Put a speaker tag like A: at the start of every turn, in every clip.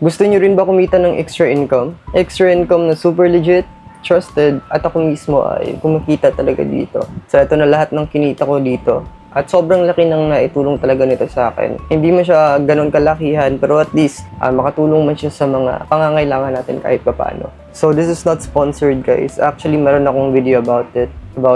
A: Gusto nyo rin ba kumita ng extra income? Extra income na super legit, trusted, at ako mismo ay kumikita talaga dito. So, ito na lahat ng kinita ko dito. At sobrang laki ng naitulong talaga nito sa akin. Hindi man siya ganun kalakihan, pero at least makatulong man siya sa mga pangangailangan natin kahit papaano. So this is not sponsored, guys. Actually, meron akong video about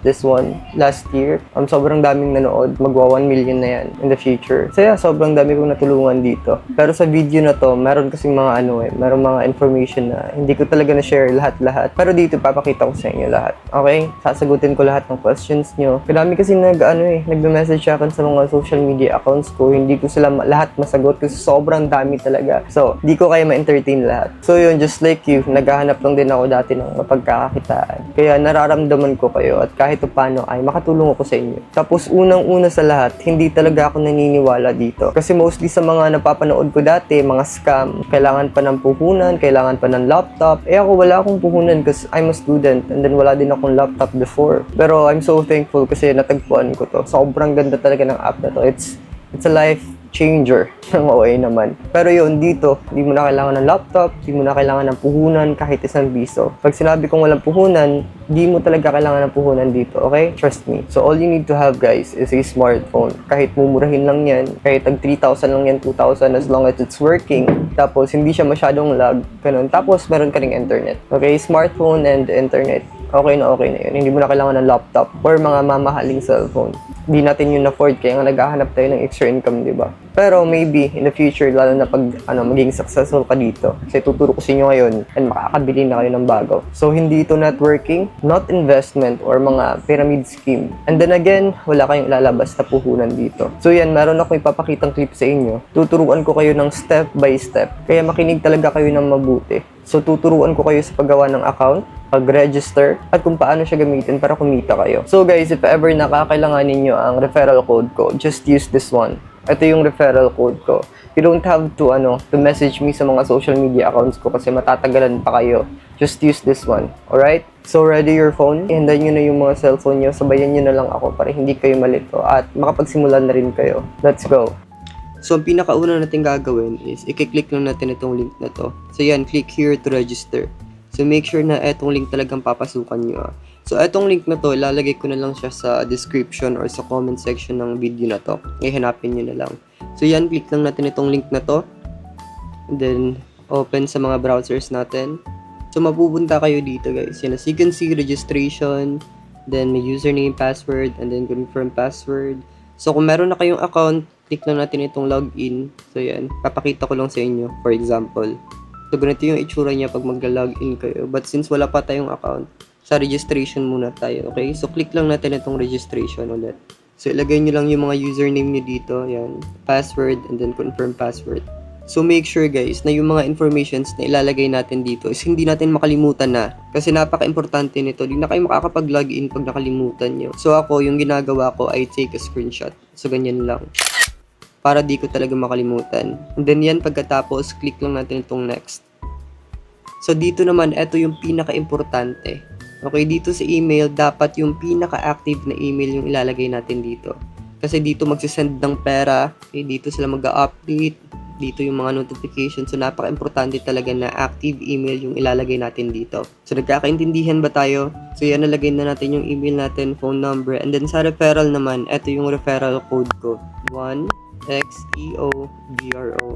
A: this one last year. Sobrang daming nanood. Magwa 1 million na yan in the future. So yeah, sobrang dami kong natulungan dito. Pero sa video na to, meron kasing mga meron mga information na hindi ko talaga na-share lahat-lahat. Pero dito, papakita ko sa inyo lahat. Okay? Sasagutin ko lahat ng questions nyo. Kadami kasi nagme-message sa akin sa mga social media accounts ko. Hindi ko sila lahat masagot kasi sobrang dami talaga. So, di ko kaya ma-entertain lahat. So yun, just like you, naghahanap lang din ako dati ng mapagkakakitaan. Kaya nararamdaman ko kayo at kahit paano ay makatulong ako sa inyo. Tapos unang-una sa lahat, hindi talaga ako naniniwala dito. Kasi mostly sa mga napapanood ko dati, mga scam, kailangan pa ng puhunan, kailangan pa ng laptop. Ako wala akong puhunan kasi I'm a student and then wala din akong laptop before. Pero I'm so thankful kasi natagpuan ko to. Sobrang ganda talaga ng app na to. It's a life changer ng OA naman. Pero yun, dito, di mo na kailangan ng laptop, di mo na kailangan ng puhunan kahit isang piso. Pag sinabi kong walang puhunan, di mo talaga kailangan ng puhunan dito, okay? Trust me. So all you need to have, guys, is a smartphone. Kahit mumurahin lang yan, kahit tag 3,000 lang yan, 2,000, as long as it's working. Tapos hindi siya masyadong lag, ganun. Tapos meron ka ring internet. Okay? Smartphone and internet. Okay na yun. Hindi mo na kailangan ng laptop or mga mamahaling cellphone. Hindi natin yun afford kaya nga naghahanap tayo ng extra income, di ba? Pero maybe in the future, lalo na pag maging successful ka dito, kasi tuturo ko sa inyo ngayon and makakabili na kayo ng bago. So hindi ito networking, not investment or mga pyramid scheme. And then again, wala kayong ilalabas na puhunan dito. So yan, meron ako ipapakitang clip sa inyo. Tuturuan ko kayo ng step by step. Kaya makinig talaga kayo ng mabuti. So tuturuan ko kayo sa paggawa ng account, pag-register, at kung paano siya gamitin para kumita kayo. So guys, if ever nakakailangan ninyo ang referral code ko, just use this one. Ito yung referral code ko. You don't have to message me sa mga social media accounts ko kasi matatagalan pa kayo. Just use this one. Alright? So ready your phone? Ihandan nyo na yung mga cellphone nyo. Sabayan nyo na lang ako para hindi kayo malito at makapagsimula na rin kayo. Let's go! So, ang pinakauna natin gagawin is i-click lang natin itong link na to. So, yan, click here to register. So, make sure na itong link talagang papasukan nyo. So, itong link na to, ilalagay ko na lang siya sa description or sa comment section ng video na to. Hanapin nyo na lang. So, yan, click lang natin itong link na to. And then, open sa mga browsers natin. So, mapupunta kayo dito, guys. Yan, as you can see, registration, then may username, password, and then confirm password. So, kung meron na kayong account, click lang natin itong login. So, yan. Papakita ko lang sa inyo, for example. So, ganito yung itsura niya pag mag-login kayo. But since wala pa tayong account, sa registration muna tayo, okay? So, click lang natin itong registration ulit. So, ilagay nyo lang yung mga username nyo dito. Yan. Password, and then confirm password. So, make sure, guys, na yung mga informations na ilalagay natin dito is hindi natin makalimutan na. Kasi napaka-importante nito. Hindi na kayo makakapag-login pag nakalimutan nyo. So, ako, yung ginagawa ko ay take a screenshot. So, ganyan lang. Para di ko talaga makalimutan. And then yan, pagkatapos, click lang natin itong next. So, dito naman, ito yung pinaka-importante. Okay, dito sa email, dapat yung pinaka-active na email yung ilalagay natin dito. Kasi dito magsisend ng pera. Okay, dito sila mag-update. Dito yung mga notifications. So, napaka-importante talaga na active email yung ilalagay natin dito. So, nagkakaintindihan ba tayo? So, yan, nalagay na natin yung email natin, phone number. And then, sa referral naman, ito yung referral code ko. 1XEOBRO.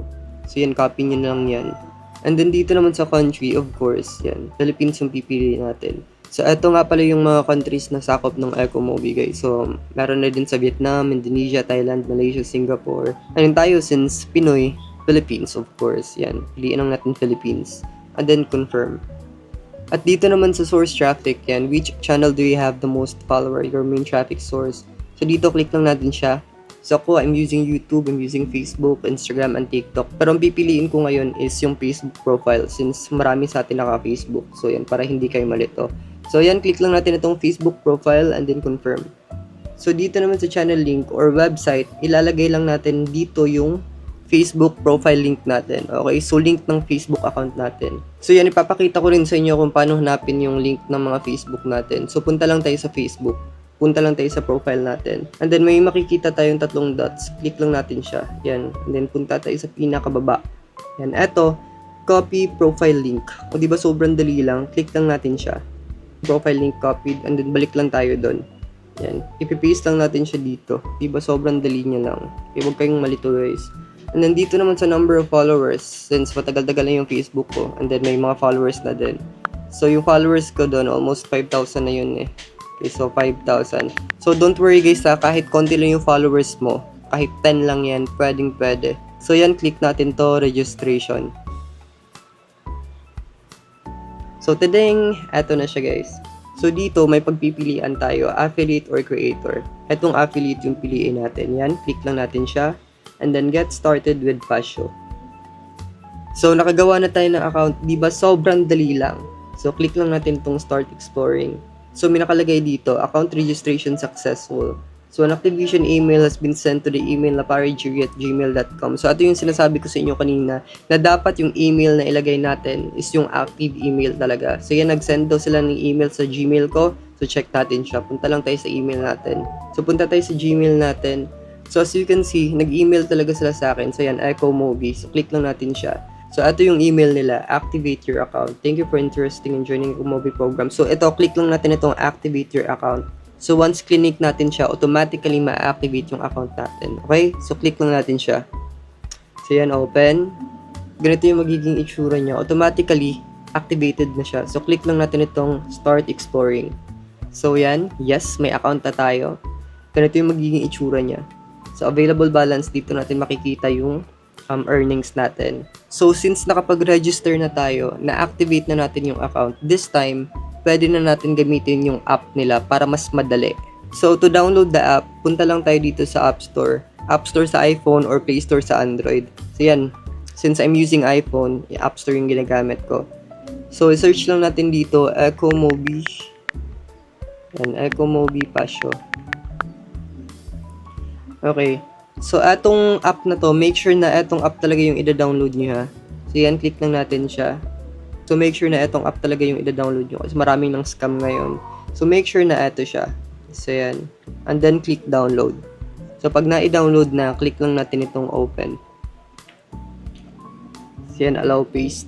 A: So, yan, copy nyo lang yan. And then, dito naman sa country, of course, yan. Philippines yung pipili natin. So, ito nga pala yung mga countries na sakop ng Ecomobi, guys. So, meron na din sa Vietnam, Indonesia, Thailand, Malaysia, Singapore. Ayun tayo, since Pinoy, Philippines, of course. Yan. Piliin lang natin Philippines. And then, confirm. At dito naman sa source traffic, yan. Which channel do you have the most follower? Your main traffic source. So, dito, click lang natin siya. So, ako, I'm using YouTube, I'm using Facebook, Instagram, and TikTok. Pero ang pipiliin ko ngayon is yung Facebook profile since marami sa atin naka-Facebook. So, yan, para hindi kayo malito. So, yan, click lang natin itong Facebook profile and then confirm. So, dito naman sa channel link or website, ilalagay lang natin dito yung Facebook profile link natin. Okay, so link ng Facebook account natin. So, yan, ipapakita ko rin sa inyo kung paano hanapin yung link ng mga Facebook natin. So, punta lang tayo sa Facebook. Punta lang tayo sa profile natin. And then, may makikita tayong tatlong dots. Click lang natin siya. Yan. And then, punta tayo sa pinakababa. Yan, eto. copy profile link. O di ba sobrang dali lang, click lang natin siya. Profile link copied, and then balik lang tayo doon. Yan, ipipaste lang natin siya dito. Di ba sobrang dali niya lang. Huwag kayong malito guys. And then dito naman sa number of followers, since matagal-tagal na yung Facebook ko, and then may mga followers na din. So yung followers ko doon, almost 5,000 na yun eh. Okay, so 5,000. So don't worry guys ha, kahit konti lang yung followers mo, kahit 10 lang yan, pwede. So yan, click natin to, registration. So tadang, eto na siya guys. So dito, may pagpipilian tayo, affiliate or creator. Etong affiliate yung piliin natin. Yan, click lang natin siya. And then get started with Pasio. So nakagawa na tayo ng account, di ba sobrang dali lang. So click lang natin itong start exploring. So may nakalagay dito, account registration successful. So an activation email has been sent to the email na parajuri@gmail.com. So ito yung sinasabi ko sa inyo kanina, na dapat yung email na ilagay natin is yung active email talaga. So yan, nag-send daw sila ng email sa Gmail ko. So check natin siya. Punta lang tayo sa email natin. So punta tayo sa Gmail natin. So as you can see, nag-email talaga sila sa akin. So yan, Echo Mobi. So click lang natin siya. So ito yung email nila, activate your account. Thank you for interesting in joining the Mobi program. So ito, click lang natin itong activate your account. So once click natin siya, automatically ma-activate yung account natin. Okay? So click lang natin siya. So yan, open. Ganito yung magiging itsura niya. Automatically activated na siya. So click lang natin itong start exploring. So yan, yes, may account na tayo. Ganito yung magiging itsura niya. So available balance, dito natin makikita yung earnings natin. So since nakapag-register na tayo, na-activate na natin yung account, this time, pwede na natin gamitin yung app nila para mas madali. So to download the app, punta lang tayo dito sa App Store. App Store sa iPhone or Play Store sa Android. So yan, since I'm using iPhone, yung App Store yung ginagamit ko. So search lang natin dito, Echo Mobi. Yan, Echo Mobi Pasio. Okay. So etong app na to, make sure na etong app talaga yung ida-download nyo ha. So yan, click lang natin siya. So make sure na etong app talaga yung ida-download nyo kasi maraming ng scam ngayon. So make sure na eto siya. So yan. And then click download. So pag na-i-download na, click lang natin itong open. So yan, allow paste.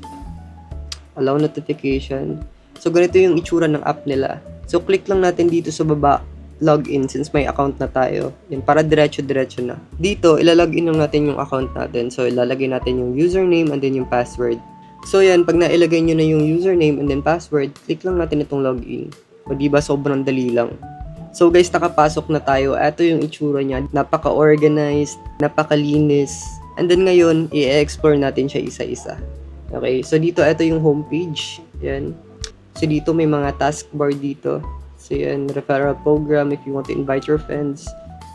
A: Allow notification. So ganito yung itsura ng app nila. So click lang natin dito sa baba, login since may account na tayo. Yan, para diretso-diretso na. Dito, ilalogin lang natin yung account natin. So ilalagay natin yung username and then yung password. So yan, pag nailagay nyo na yung username and then password, click lang natin itong login. O diba, sobrang dali lang. So guys, nakapasok na tayo. Ito yung itsura niya. Napaka-organized, napakalinis. And then ngayon, i-explore natin siya isa-isa. Okay, so dito, ito yung homepage. Yan. So dito, may mga taskbar dito. So yan, referral program if you want to invite your friends.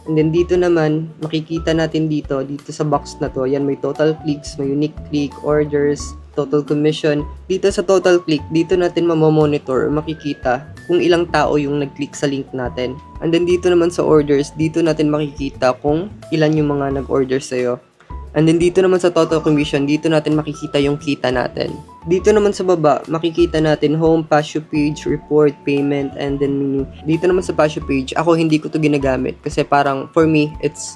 A: And then dito naman, makikita natin dito sa box na to, yan, may total clicks, may unique click, orders, total commission. Dito sa total click, dito natin mamomonitor, makikita kung ilang tao yung nag-click sa link natin. And then dito naman sa orders, dito natin makikita kung ilan yung mga nag-order sa'yo. And then dito naman sa total commission, dito natin makikita yung kita natin. Dito naman sa baba, makikita natin home, Pasio page, report, payment, and then menu. Dito naman sa Pasio page, ako hindi ko to ginagamit kasi parang for me, it's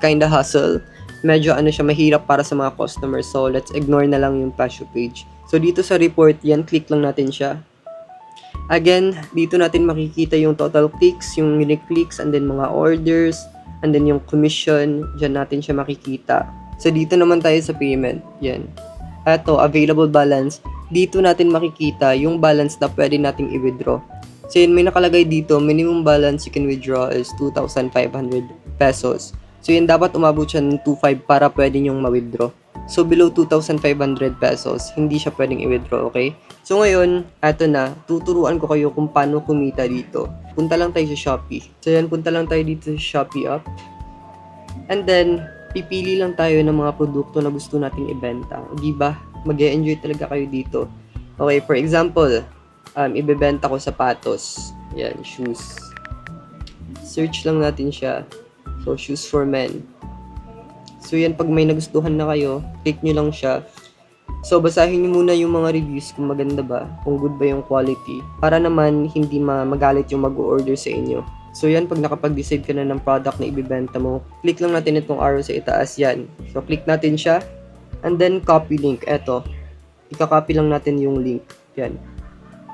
A: kinda hustle. Medyo siya, mahirap para sa mga customers. So let's ignore na lang yung Pasio page. So dito sa report, yan, click lang natin siya. Again, dito natin makikita yung total clicks, yung unique clicks, and then mga orders, and then yung commission, dyan natin siya makikita. So dito naman tayo sa payment, yan. Ito, available balance. Dito natin makikita yung balance na pwede nating i-withdraw. So yun, may nakalagay dito, minimum balance you can withdraw is 2,500 pesos. So yun, dapat umabot siya ng 2,500 para pwede nyong ma-withdraw. So below 2,500 pesos, hindi siya pwedeng i-withdraw, okay? So ngayon, eto na, tuturuan ko kayo kung paano kumita dito. Punta lang tayo sa Shopee. So yan, punta lang tayo dito sa Shopee app. And then, pipili lang tayo ng mga produkto na gusto nating ibenta. Diba? Mag-e-enjoy talaga kayo dito. Okay, for example, ibebenta ko sapatos. Yan, shoes. Search lang natin siya. So, shoes for men. So, yan, pag may nagustuhan na kayo, click nyo lang siya. So, basahin nyo muna yung mga reviews kung maganda ba, kung good ba yung quality, para naman hindi magalit yung mag-order sa inyo. So yan, pag nakapag-decide ka na ng product na ibibenta mo, click lang natin itong arrow sa itaas yan. So click natin siya, and then copy link, eto. Ika-copy lang natin yung link. Yan.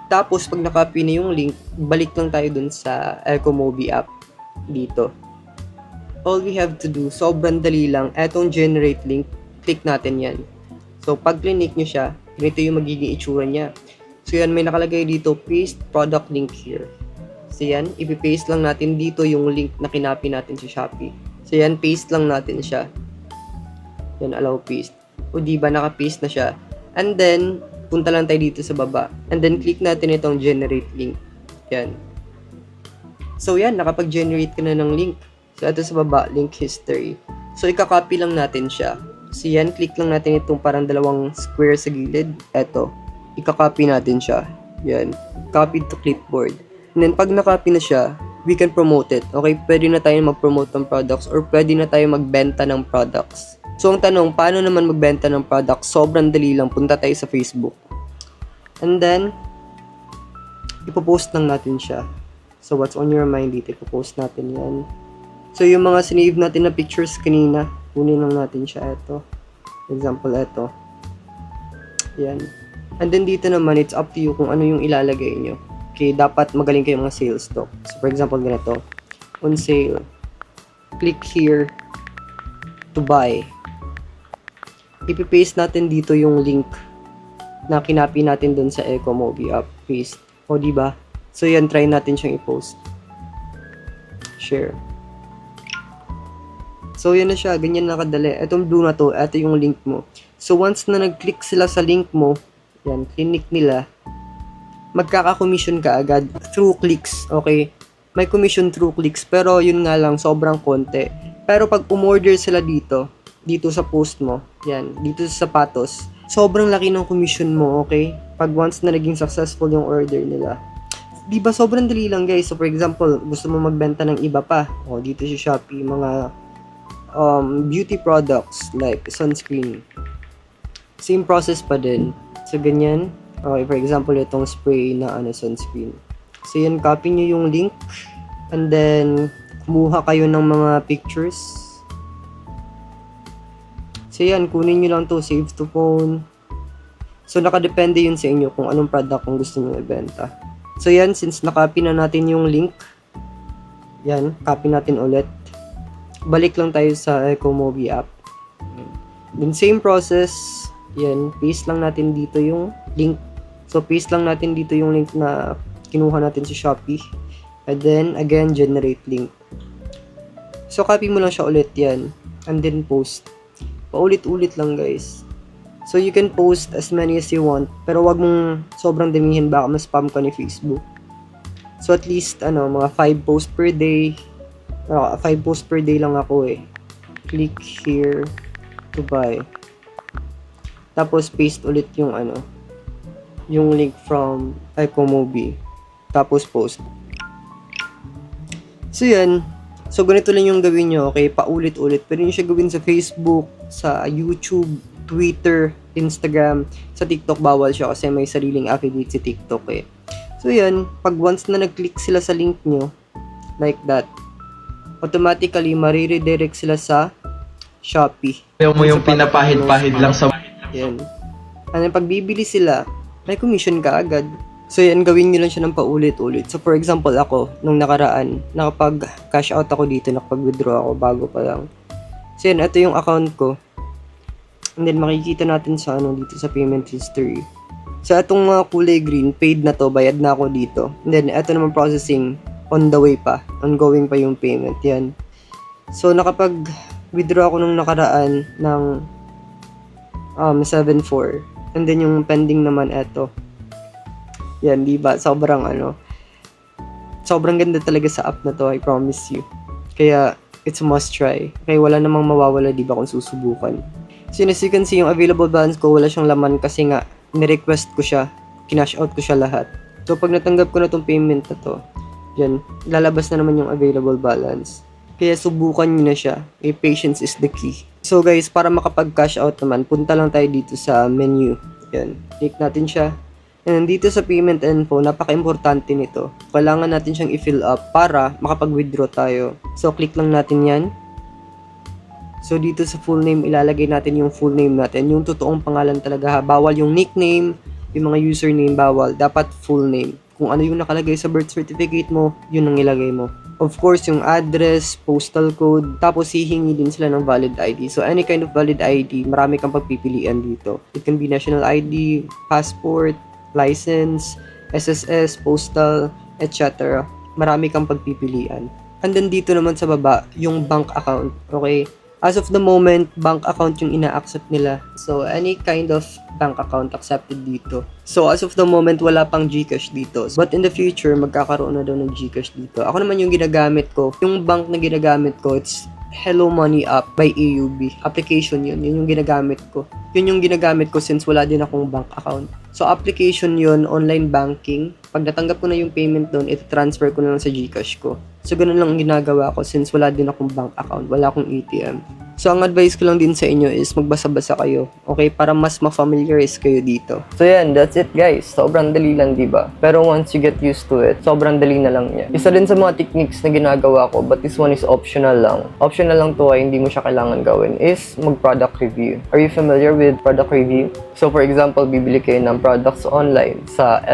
A: Tapos, pag na-copy na yung link, balik lang tayo dun sa Ecomobi app dito. All we have to do, sobrang dali lang, etong generate link, click natin yan. So, pag click nyo siya, ganito yung magiging itsura niya. So, yan, may nakalagay dito, paste product link here. So, yan, ipipaste lang natin dito yung link na kinapi natin sa Shopee. So, yan, paste lang natin siya. Yan, allow paste. O, diba, naka-paste na siya. And then, punta lang tayo dito sa baba. And then, click natin itong generate link. Yan. So, yan, nakapag-generate ka na ng link. So, ito sa baba, link history. So, ika-copy lang natin siya. So, yan, click lang natin itong parang dalawang square sa gilid. Ito. Ika-copy natin siya. Yan. Copy to clipboard. And then, pag na-copy na siya, we can promote it. Okay? Pwede na tayo mag-promote ng products or pwede na tayo magbenta ng products. So, ang tanong, paano naman magbenta ng products? Sobrang dali lang. Punta tayo sa Facebook. And then, ipopost lang natin siya. So, what's on your mind dito? Ipopost natin yan. So, yung mga sinave natin na pictures kanina, kunin lang natin siya. Ito. Example, ito. Yan. And then, dito naman, it's up to you kung ano yung ilalagay nyo. Okay, dapat magaling kayo mga sales talk. So, for example, ganito. On sale. Click here to buy. Ipipaste natin dito yung link na kinapi natin dun sa Ecomobi app. Paste. O, diba? So, yan, try natin siyang i-post. Share. So, yan na siya. Ganyan na kadali. Itong blue na to, ito yung link mo. So, once na nag-click sila sa link mo, yan, clinic nila, magkaka-commission ka agad through clicks. Okay? May commission through clicks, pero yun nga lang, sobrang konti. Pero pag umorder sila dito sa post mo, yan, dito sa sapatos, sobrang laki ng commission mo, okay? Pag once na naging successful yung order nila. Diba, sobrang dali lang, guys. So, for example, gusto mo magbenta ng iba pa. O, dito sa Shopee, mga beauty products like sunscreen. Same process pa din. So, ganyan. Okay, for example, itong spray na sunscreen. So, yan, copy nyo yung link. And then, kumuha kayo ng mga pictures. So, yan, kunin nyo lang to, save to phone. So, nakadepende yun sa inyo kung anong product ang gusto nyo ibenta. So, yan, since nakopy na natin yung link, yan, copy natin ulit. Balik lang tayo sa Ecomobi app. Then, same process, yan, paste lang natin dito yung link. So, paste lang natin dito yung link na kinuha natin sa Shopee. And then, again, generate link. So, copy mo lang siya ulit yan. And then, post. Paulit-ulit lang, guys. So, you can post as many as you want. Pero wag mong sobrang damihin, baka ma-spam ka ni Facebook. So, at least, mga 5 posts per day. 5 posts per day lang ako eh. Click here to buy. Tapos, paste ulit yung yung link from Ecomobi. Tapos, post. So, yan. So, ganito lang yung gawin nyo, okay? Paulit-ulit. Pwede nyo siya gawin sa Facebook, sa YouTube, Twitter, Instagram. Sa TikTok, bawal siya kasi may sariling affiliate si TikTok eh. So, yan. Pag once na nag-click sila sa link nyo, like that, automatically, mariredirect sila sa Shopee.
B: Ayaw mo yung pinapahid-pahid lang sa...
A: Yan. Ano, pag bibili sila, may commission ka agad. So, yan, gawin nyo lang siya ng paulit-ulit. So, for example, ako, nung nakaraan, nakapag-cash out ako dito, nakapag-withdraw ako bago pa lang. So, yan, ito yung account ko. And then, makikita natin sa, dito sa payment history. So, itong mga kulay green, paid na to, bayad na ako dito. And then, ito naman processing, on the way pa. Ongoing pa yung payment, yan. So, nakapag-withdraw ako nung nakaraan ng 7.4. And then, yung pending naman, eto. Yan, diba? Sobrang sobrang ganda talaga sa app na to, I promise you. Kaya, it's a must try. Kaya wala namang mawawala, diba, kung susubukan. So, as you can see, yung available balance ko, wala siyang laman kasi nga, nirequest ko siya, kinash out ko siya lahat. So, pag natanggap ko na tong payment na to, yan, lalabas na naman yung available balance. Kaya, subukan nyo na siya. Patience is the key. So, guys, para makapag-cash out naman, punta lang tayo dito sa menu. Yan, click natin siya. And dito sa payment info, napaka-importante nito. Kailangan natin siyang i-fill up para makapag-withdraw tayo. So, click lang natin yan. So dito sa full name, ilalagay natin yung full name natin. Yung totoong pangalan talaga ha. Bawal yung nickname, yung mga username bawal. Dapat full name. Kung ano yung nakalagay sa birth certificate mo, yun ang ilagay mo. Of course, yung address, postal code, tapos hihingi din sila ng valid ID. So any kind of valid ID, marami kang pagpipilian dito. It can be national ID, passport, license, SSS, postal, etc. Marami kang pagpipilian. And then dito naman sa baba, yung bank account. Okay? As of the moment, bank account yung ina-accept nila. So, any kind of bank account accepted dito. So, as of the moment, wala pang GCash dito. But in the future, magkakaroon na daw ng GCash dito. Ako naman yung ginagamit ko. Yung bank na ginagamit ko, it's Hello Money app by AUB. Application yun. Yun yung ginagamit ko. Yun yung ginagamit ko since wala din akong bank account. So, application yun, online banking. Pag natanggap ko na yung payment doon, iti-transfer ko na lang sa GCash ko. So, ganun lang ang ginagawa ko since wala din akong bank account, wala akong ATM. So, ang advice ko lang din sa inyo is magbasa-basa kayo, okay? Para mas ma-familiarize kayo dito. So, yan. That's it, guys. Sobrang dali lang, diba? Pero once you get used to it, sobrang dali na lang niya. Isa din sa mga techniques na ginagawa ko, but this one is optional lang. Optional lang to ay hindi mo siya kailangan gawin, is mag-product review. Are you familiar with product review? So, for example, bibili kayo ng products online sa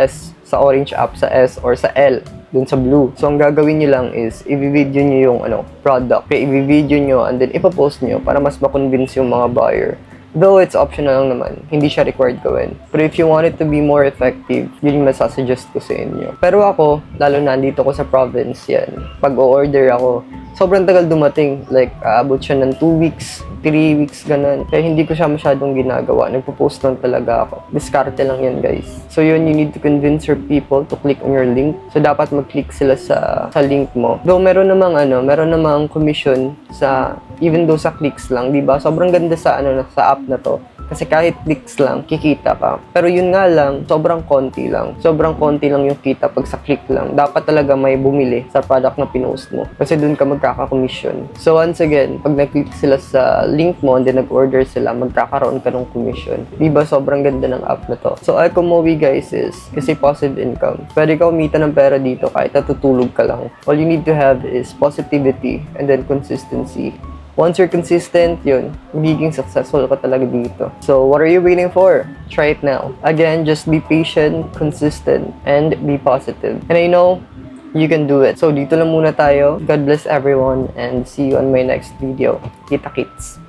A: sa orange app, sa S, or sa L, dun sa blue. So, ang gagawin nyo lang is, i-video nyo yung product. Okay, i-video nyo and then ipopost nyo para mas ma-convince yung mga buyer. Though it's optional lang naman, hindi siya required gawin. But if you want it to be more effective, yun yung masasuggest ko sa inyo. Pero ako, lalo na andito ko sa province yan, pag o-order ako, sobrang tagal dumating. Like, aabot siya ng 2 weeks, 3 weeks, ganun. Kaya hindi ko siya masyadong ginagawa. Nagpo-post lang talaga ako. Diskarte lang yan, guys. So yun, you need to convince your people to click on your link. So dapat mag-click sila sa link mo. Though meron namang commission sa, even though sa clicks lang, di ba? Sobrang ganda sa sa app na to. Kasi kahit clicks lang, kikita ka. Pero yun nga lang, sobrang konti lang. Sobrang konti lang yung kita pag sa click lang. Dapat talaga may bumili sa product na pinost mo. Kasi dun ka magkaka-commission. So once again, pag nag-click sila sa link mo and then nag-order sila, magkakaroon ka ng commission. Diba sobrang ganda ng app na to. So iComowi guys is, kasi passive income. Pwede ka umita ng pera dito kahit natutulog ka lang. All you need to have is positivity and then consistency. Once you're consistent, yun, magiging successful ka talaga dito. So, what are you waiting for? Try it now. Again, just be patient, consistent, and be positive. And I know, you can do it. So, dito lang muna tayo. God bless everyone, and see you on my next video. Kita kits!